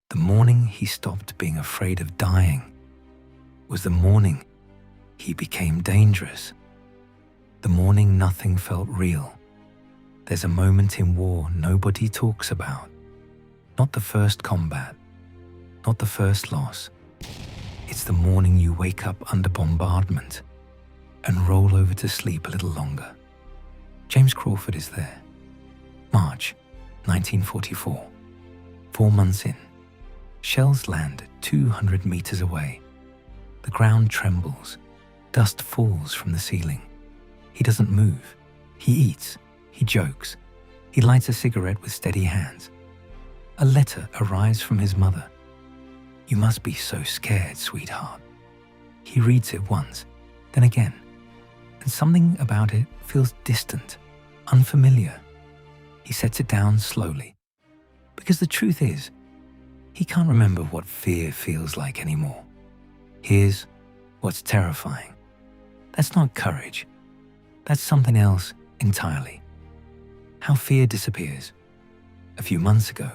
The morning he stopped being afraid of dying was the morning he became dangerous. The morning nothing felt real. There's a moment in war nobody talks about. Not the first combat, not the first loss. It's the morning you wake up under bombardment and roll over to sleep a little longer. James Crawford is there. March 1944. 4 months in. Shells land 200 meters away. The ground trembles. Dust falls from the ceiling. He doesn't move. He eats. He jokes. He lights a cigarette with steady hands. A letter arrives from his mother. "You must be so scared, sweetheart." He reads it once, then again, and something about it feels distant, unfamiliar. He sets it down slowly, because the truth is, he can't remember what fear feels like anymore. Here's what's terrifying. That's not courage. That's something else entirely. How fear disappears. A few months ago,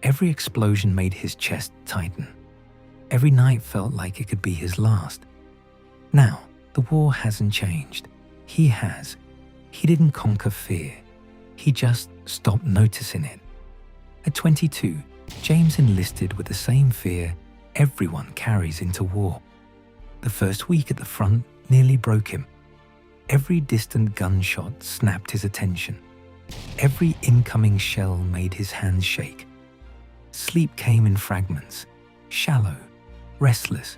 every explosion made his chest tighten. Every night felt like it could be his last. Now, the war hasn't changed. He has. He didn't conquer fear. He just stopped noticing it. At 22, James enlisted with the same fear everyone carries into war. The first week at the front nearly broke him. Every distant gunshot snapped his attention. Every incoming shell made his hands shake. Sleep came in fragments, shallow, restless.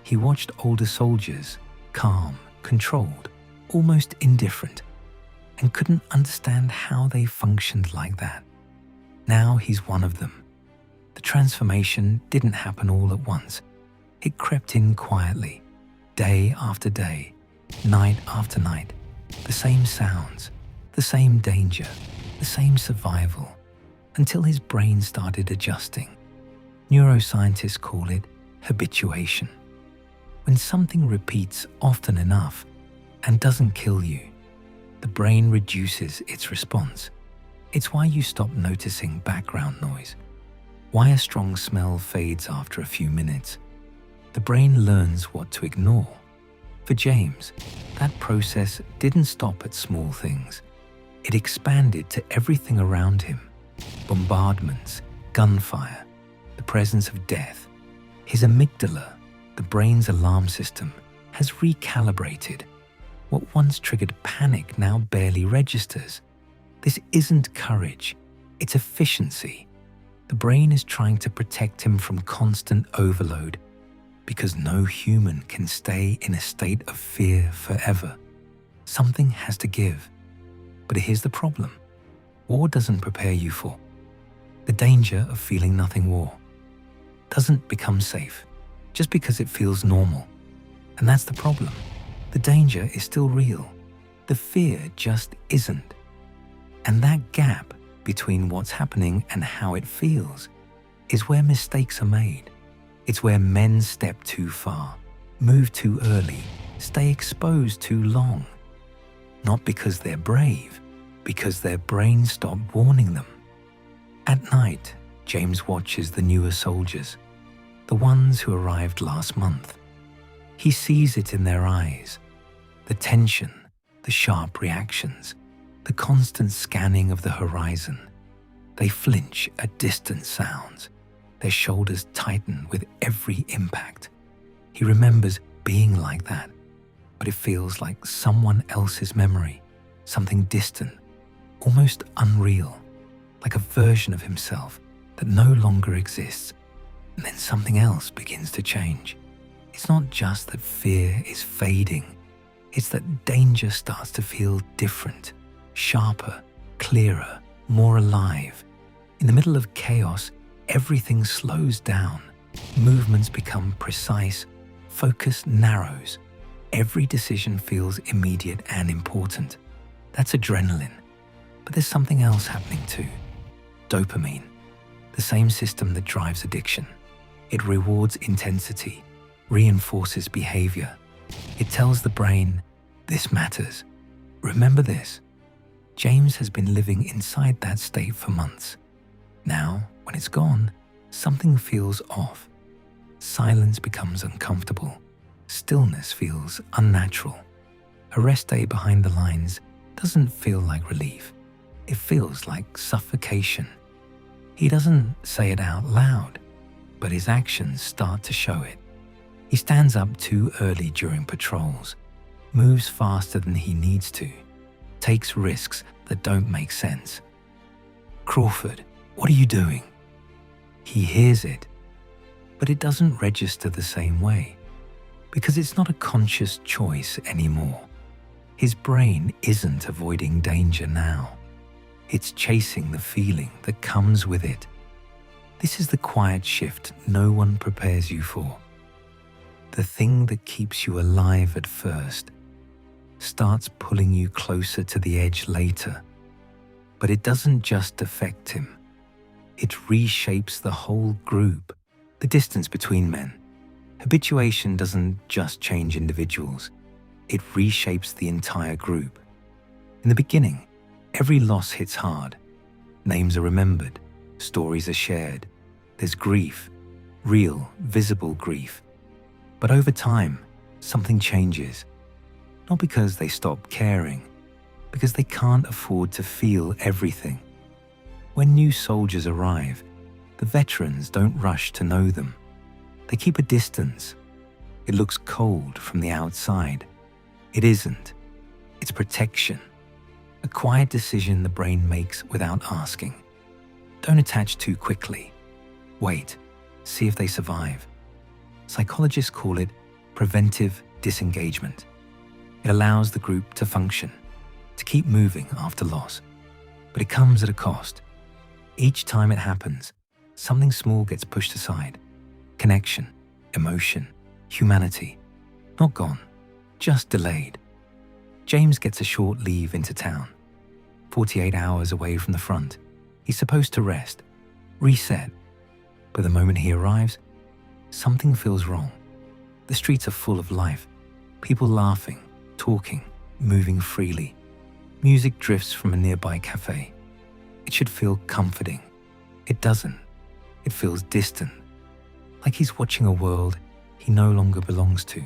He watched older soldiers, calm, controlled, almost indifferent, and couldn't understand how they functioned like that. Now he's one of them. The transformation didn't happen all at once. It crept in quietly, day after day, night after night. The same sounds, the same danger, the same survival, until his brain started adjusting. Neuroscientists call it habituation. When something repeats often enough and doesn't kill you, the brain reduces its response. It's why you stop noticing background noise, why a strong smell fades after a few minutes. The brain learns what to ignore. For James, that process didn't stop at small things. It expanded to everything around him. Bombardments, gunfire, the presence of death. His amygdala, the brain's alarm system, has recalibrated. What once triggered panic now barely registers. This isn't courage, it's efficiency. The brain is trying to protect him from constant overload, because no human can stay in a state of fear forever. Something has to give. But here's the problem. War doesn't prepare you for. The danger of feeling nothing war doesn't become safe just because it feels normal. And that's the problem. The danger is still real. The fear just isn't. And that gap between what's happening and how it feels is where mistakes are made. It's where men step too far, move too early, stay exposed too long. Not because they're brave, because their brains stopped warning them. At night, James watches the newer soldiers, the ones who arrived last month. He sees it in their eyes, the tension, the sharp reactions, the constant scanning of the horizon. They flinch at distant sounds. Their shoulders tighten with every impact. He remembers being like that, but it feels like someone else's memory, something distant, almost unreal, like a version of himself that no longer exists. And then something else begins to change. It's not just that fear is fading, it's that danger starts to feel different, sharper, clearer, more alive. In the middle of chaos, everything slows down. Movements become precise, focus narrows. Every decision feels immediate and important. That's adrenaline. But there's something else happening too. Dopamine, the same system that drives addiction. It rewards intensity, reinforces behavior. It tells the brain, this matters. Remember this. James has been living inside that state for months. Now, when it's gone, Something feels off. Silence becomes uncomfortable. Stillness feels unnatural. A rest day behind the lines doesn't feel like relief. It feels like suffocation. He doesn't say it out loud, but his actions start to show it. He stands up too early during patrols, moves faster than he needs to, takes risks that don't make sense. "Crawford, what are you doing?" He hears it, but it doesn't register the same way, because it's not a conscious choice anymore. His brain isn't avoiding danger now. It's chasing the feeling that comes with it. This is the quiet shift no one prepares you for. The thing that keeps you alive at first starts pulling you closer to the edge later. But it doesn't just affect him. It reshapes the whole group, the distance between men. Habituation doesn't just change individuals. It reshapes the entire group. In the beginning, every loss hits hard. Names are remembered. Stories are shared. There's grief, real, visible grief. But over time, something changes. Not because they stop caring, because they can't afford to feel everything. When new soldiers arrive, the veterans don't rush to know them. They keep a distance. It looks cold from the outside. It isn't. It's protection. A quiet decision the brain makes without asking. Don't attach too quickly. Wait, see if they survive. Psychologists call it preventive disengagement. It allows the group to function, to keep moving after loss. But it comes at a cost. Each time it happens, something small gets pushed aside. Connection, emotion, humanity. Not gone, just delayed. James gets a short leave into town. 48 hours away from the front. He's supposed to rest, reset. But the moment he arrives, something feels wrong. The streets are full of life. People laughing, talking, moving freely. Music drifts from a nearby cafe. It should feel comforting. It doesn't. It feels distant, like he's watching a world he no longer belongs to.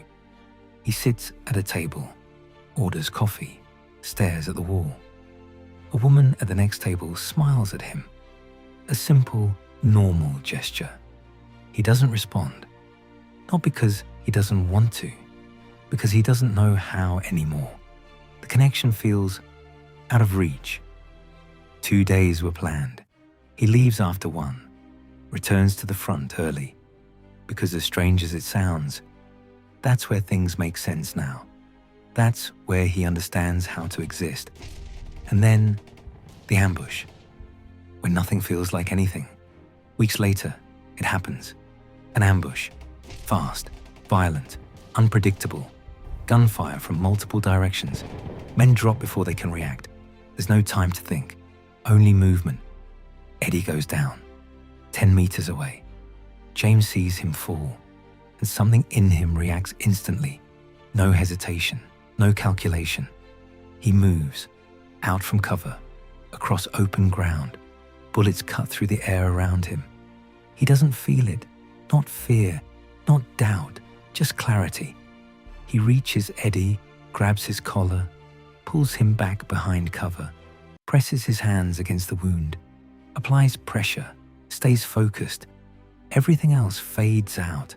He sits at a table, orders coffee, stares at the wall. A woman at the next table smiles at him. A simple, normal gesture. He doesn't respond. Not because he doesn't want to, because he doesn't know how anymore. The connection feels out of reach. 2 days were planned. He leaves after one, returns to the front early. Because as strange as it sounds, that's where things make sense now. That's where he understands how to exist. And then, the ambush. When nothing feels like anything. Weeks later, it happens. An ambush. Fast, violent, unpredictable. Gunfire from multiple directions. Men drop before they can react. There's no time to think. Only movement. Eddie goes down. 10 meters away. James sees him fall, and something in him reacts instantly. No hesitation, no calculation. He moves, out from cover, across open ground. Bullets cut through the air around him. He doesn't feel it, not fear, not doubt, just clarity. He reaches Eddie, grabs his collar, pulls him back behind cover, presses his hands against the wound, applies pressure, stays focused. Everything else fades out.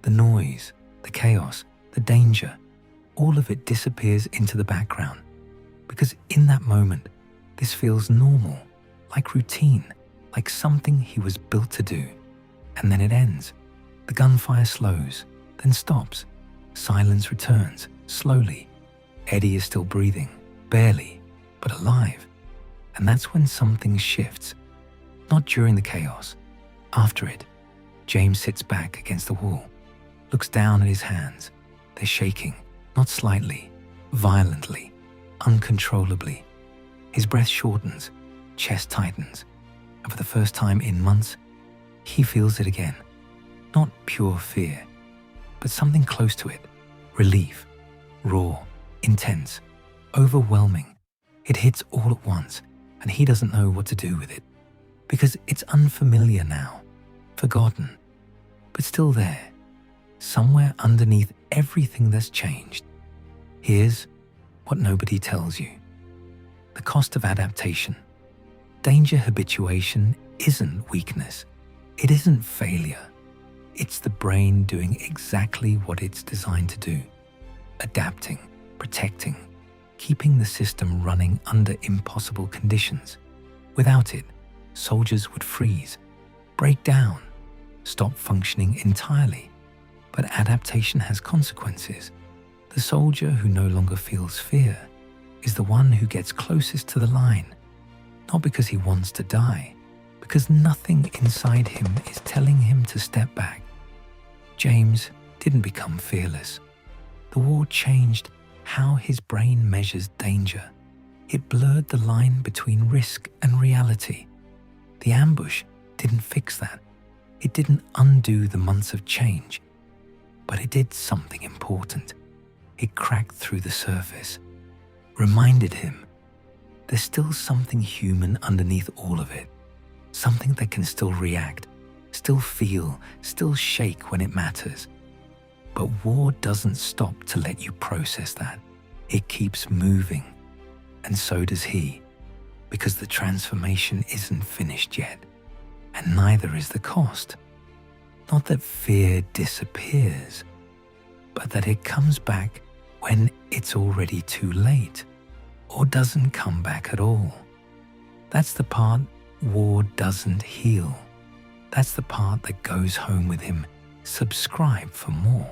The noise, the chaos, the danger, all of it disappears into the background. Because in that moment, this feels normal, like routine, like something he was built to do. And then it ends. The gunfire slows, then stops. Silence returns, slowly. Eddie is still breathing, barely, but alive. And that's when something shifts. Not during the chaos, after it. James sits back against the wall, looks down at his hands. They're shaking, not slightly, violently, uncontrollably. His breath shortens, chest tightens, and for the first time in months, he feels it again. Not pure fear, but something close to it. Relief, raw, intense, overwhelming. It hits all at once, and he doesn't know what to do with it, because it's unfamiliar now. forgotten, but still there, somewhere underneath everything that's changed. Here's what nobody tells you. The cost of adaptation. Danger habituation isn't weakness. It isn't failure. It's the brain doing exactly what it's designed to do. Adapting, protecting, keeping the system running under impossible conditions. Without it, soldiers would freeze, break down, stop functioning entirely. But adaptation has consequences. The soldier who no longer feels fear is the one who gets closest to the line, not because he wants to die, because nothing inside him is telling him to step back. James didn't become fearless. The war changed how his brain measures danger. It blurred the line between risk and reality. The ambush didn't fix that. It didn't undo the months of change, but it did something important. It cracked through the surface, reminded him there's still something human underneath all of it, something that can still react, still feel, still shake when it matters. But war doesn't stop to let you process that. It keeps moving, and so does he, because the transformation isn't finished yet, and neither is the cost. Not that fear disappears, but that it comes back when it's already too late, or doesn't come back at all. That's the part war doesn't heal. That's the part that goes home with him. Subscribe for more.